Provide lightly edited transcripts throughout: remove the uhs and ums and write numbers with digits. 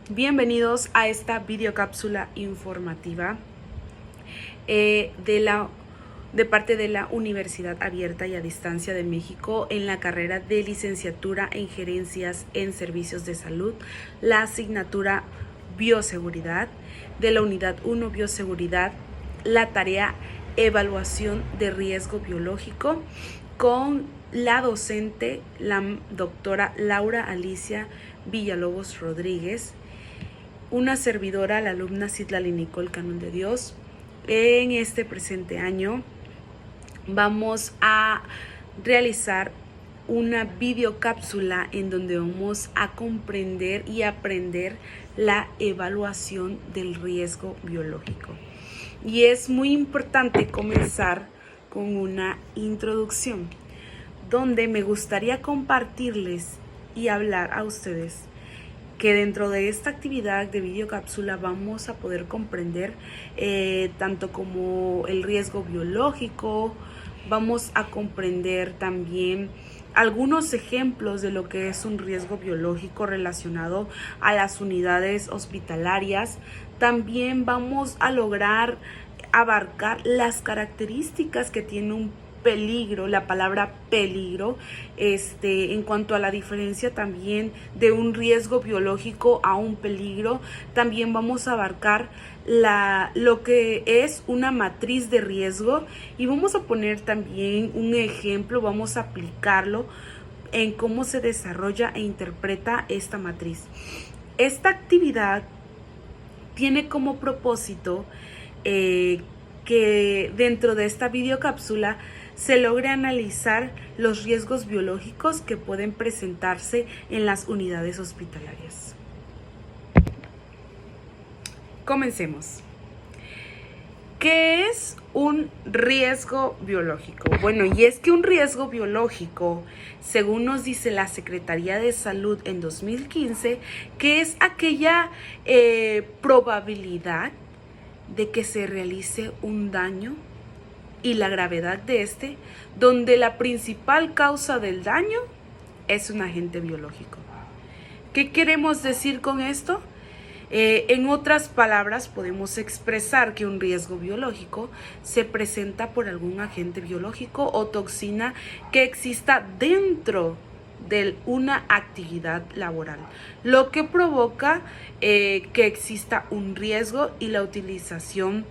Bienvenidos a esta videocápsula informativa de parte de la Universidad Abierta y a Distancia de México en la carrera de licenciatura en Gerencias en Servicios de Salud, la asignatura Bioseguridad de la Unidad 1 Bioseguridad, la tarea Evaluación de Riesgo Biológico con la docente, la doctora Laura Alicia Villalobos Rodríguez, una servidora, la alumna Citlali Nicole Canon de Dios. En este presente año vamos a realizar una videocápsula en donde vamos a comprender y aprender la evaluación del riesgo biológico. Y es muy importante comenzar con una introducción, donde me gustaría compartirles y hablar a ustedes que dentro de esta actividad de videocápsula vamos a poder comprender tanto como el riesgo biológico, vamos a comprender también algunos ejemplos de lo que es un riesgo biológico relacionado a las unidades hospitalarias. También vamos a lograr abarcar las características que tiene un peligro, la palabra peligro, en cuanto a la diferencia también de un riesgo biológico a un peligro. También vamos a abarcar lo que es una matriz de riesgo y vamos a poner también un ejemplo, vamos a aplicarlo en cómo se desarrolla e interpreta esta matriz. Esta actividad tiene como propósito que dentro de esta videocápsula se logre analizar los riesgos biológicos que pueden presentarse en las unidades hospitalarias. Comencemos. ¿Qué es un riesgo biológico? Bueno, y es que un riesgo biológico, según nos dice la Secretaría de Salud en 2015, que es aquella probabilidad de que se realice un daño y la gravedad de este, donde la principal causa del daño es un agente biológico. ¿Qué queremos decir con esto? En otras palabras, podemos expresar que un riesgo biológico se presenta por algún agente biológico o toxina que exista dentro de una actividad laboral, lo que provoca que exista un riesgo y la utilización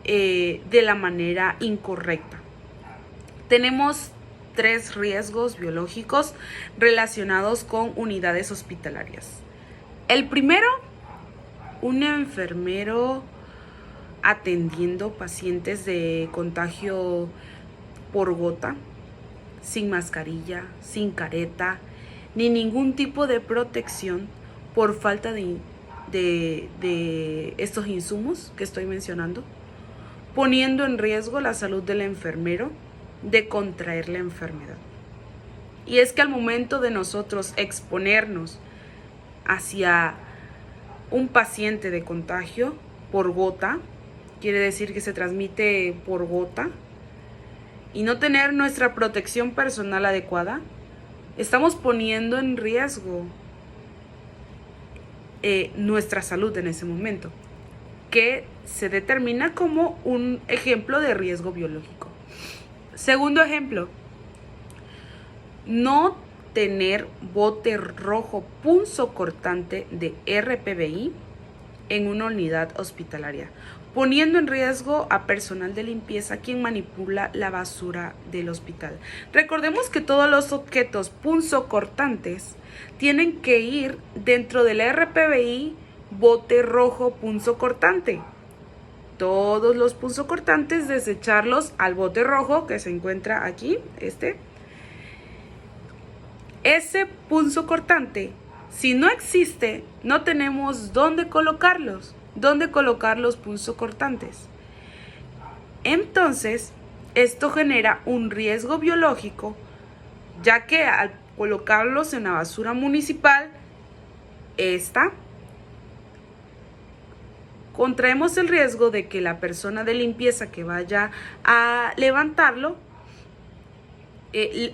de la manera incorrecta. Tenemos 3 riesgos biológicos relacionados con unidades hospitalarias. El primero, un enfermero atendiendo pacientes de contagio por gota, sin mascarilla, sin careta, ni ningún tipo de protección por falta de estos insumos que estoy mencionando, poniendo en riesgo la salud del enfermero de contraer la enfermedad. Y es que al momento de nosotros exponernos hacia un paciente de contagio por gota, quiere decir que se transmite por gota, y no tener nuestra protección personal adecuada, estamos poniendo en riesgo nuestra salud en ese momento, que se determina como un ejemplo de riesgo biológico. Segundo ejemplo, no tener bote rojo punzocortante de RPBI en una unidad hospitalaria, poniendo en riesgo a personal de limpieza quien manipula la basura del hospital. Recordemos que todos los objetos punzocortantes tienen que ir dentro del RPBI bote rojo punzocortante. Todos los punzocortantes desecharlos al bote rojo que se encuentra aquí, Ese punzocortante, si no existe, no tenemos dónde colocarlos punzocortantes. Entonces, esto genera un riesgo biológico, ya que al colocarlos en la basura municipal, contraemos el riesgo de que la persona de limpieza que vaya a levantarlo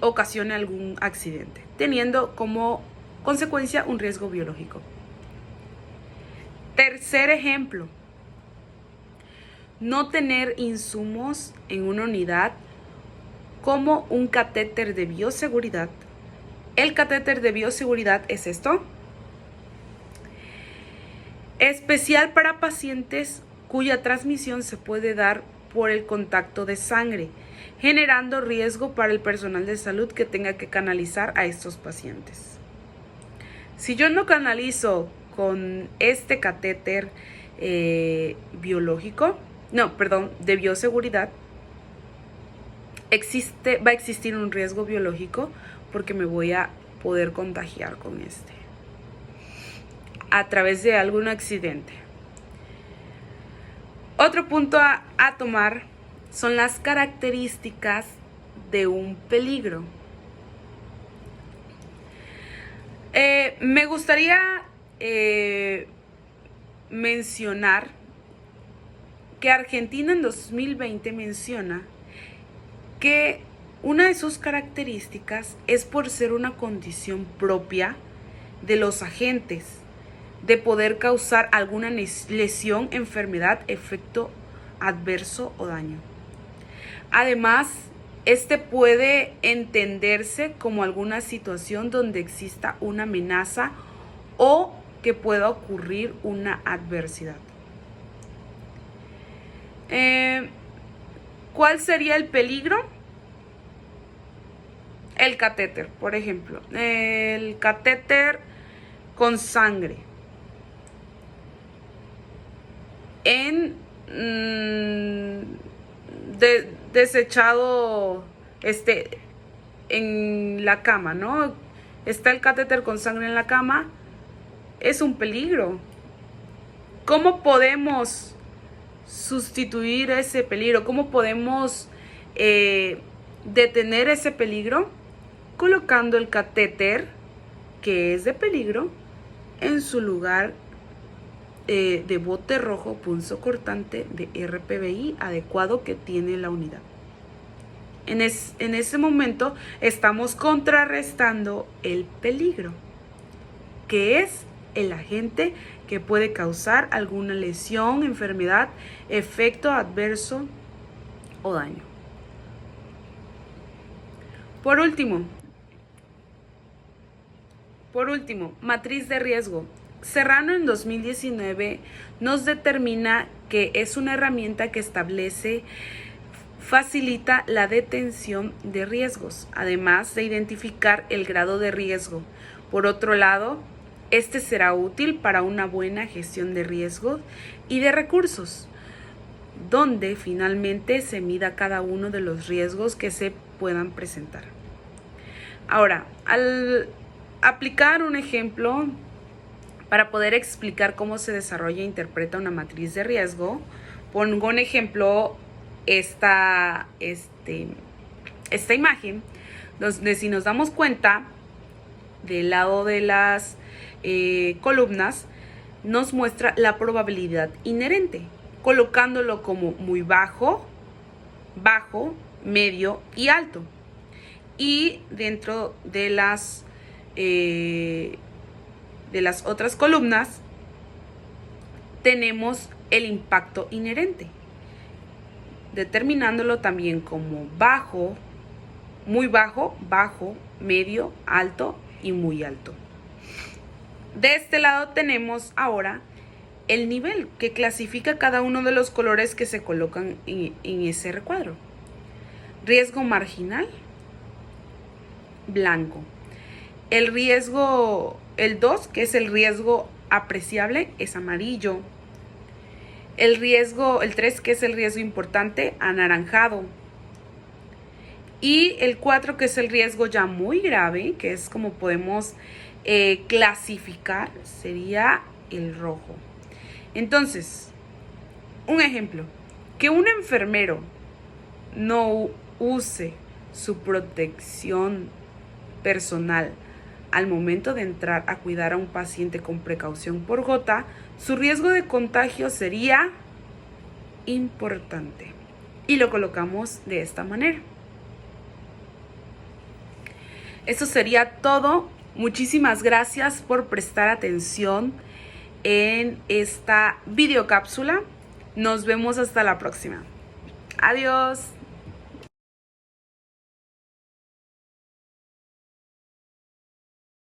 ocasione algún accidente, teniendo como consecuencia un riesgo biológico. Tercer ejemplo, no tener insumos en una unidad como un catéter de bioseguridad. El catéter de bioseguridad es esto. Especial para pacientes cuya transmisión se puede dar por el contacto de sangre, generando riesgo para el personal de salud que tenga que canalizar a estos pacientes. Si yo no canalizo con este catéter de bioseguridad, va a existir un riesgo biológico porque me voy a poder contagiar con este a través de algún accidente. Otro punto a tomar son las características de un peligro. Me gustaría mencionar que Argentina en 2020 menciona que una de sus características es por ser una condición propia de los agentes, de poder causar alguna lesión, enfermedad, efecto adverso o daño. Además, este puede entenderse como alguna situación donde exista una amenaza o que pueda ocurrir una adversidad. ¿Cuál sería el peligro? El catéter, por ejemplo. El catéter con sangre. Desechado en la cama, ¿no? Está el catéter con sangre en la cama. Es un peligro. ¿Cómo podemos sustituir ese peligro? ¿Cómo podemos detener ese peligro? Colocando el catéter, que es de peligro, en su lugar de bote rojo punzocortante de RPBI adecuado que tiene la unidad. En ese momento estamos contrarrestando el peligro, que es el agente que puede causar alguna lesión, enfermedad, efecto adverso o daño. Por último, matriz de riesgo. Serrano en 2019 nos determina que es una herramienta que facilita la detención de riesgos, además de identificar el grado de riesgo. Por otro lado, este será útil para una buena gestión de riesgos y de recursos, donde finalmente se mida cada uno de los riesgos que se puedan presentar. Ahora, al aplicar un ejemplo para poder explicar cómo se desarrolla e interpreta una matriz de riesgo, pongo un ejemplo, esta imagen, donde si nos damos cuenta, del lado de las columnas, nos muestra la probabilidad inherente, colocándolo como muy bajo, medio y alto. Y dentro de las otras columnas tenemos el impacto inherente, determinándolo también como bajo, muy bajo, medio, alto y muy alto. De este lado tenemos ahora el nivel que clasifica cada uno de los colores que se colocan en ese recuadro. Riesgo marginal, blanco. El riesgo, el 2, que es el riesgo apreciable, es amarillo. El 3, que es el riesgo importante, anaranjado. Y el 4, que es el riesgo ya muy grave, que es como podemos clasificar, sería el rojo. Entonces, un ejemplo, que un enfermero no use su protección personal al momento de entrar a cuidar a un paciente con precaución por gota, su riesgo de contagio sería importante. Y lo colocamos de esta manera. Eso sería todo. Muchísimas gracias por prestar atención. en esta videocápsula. Nos vemos hasta la próxima. Adiós.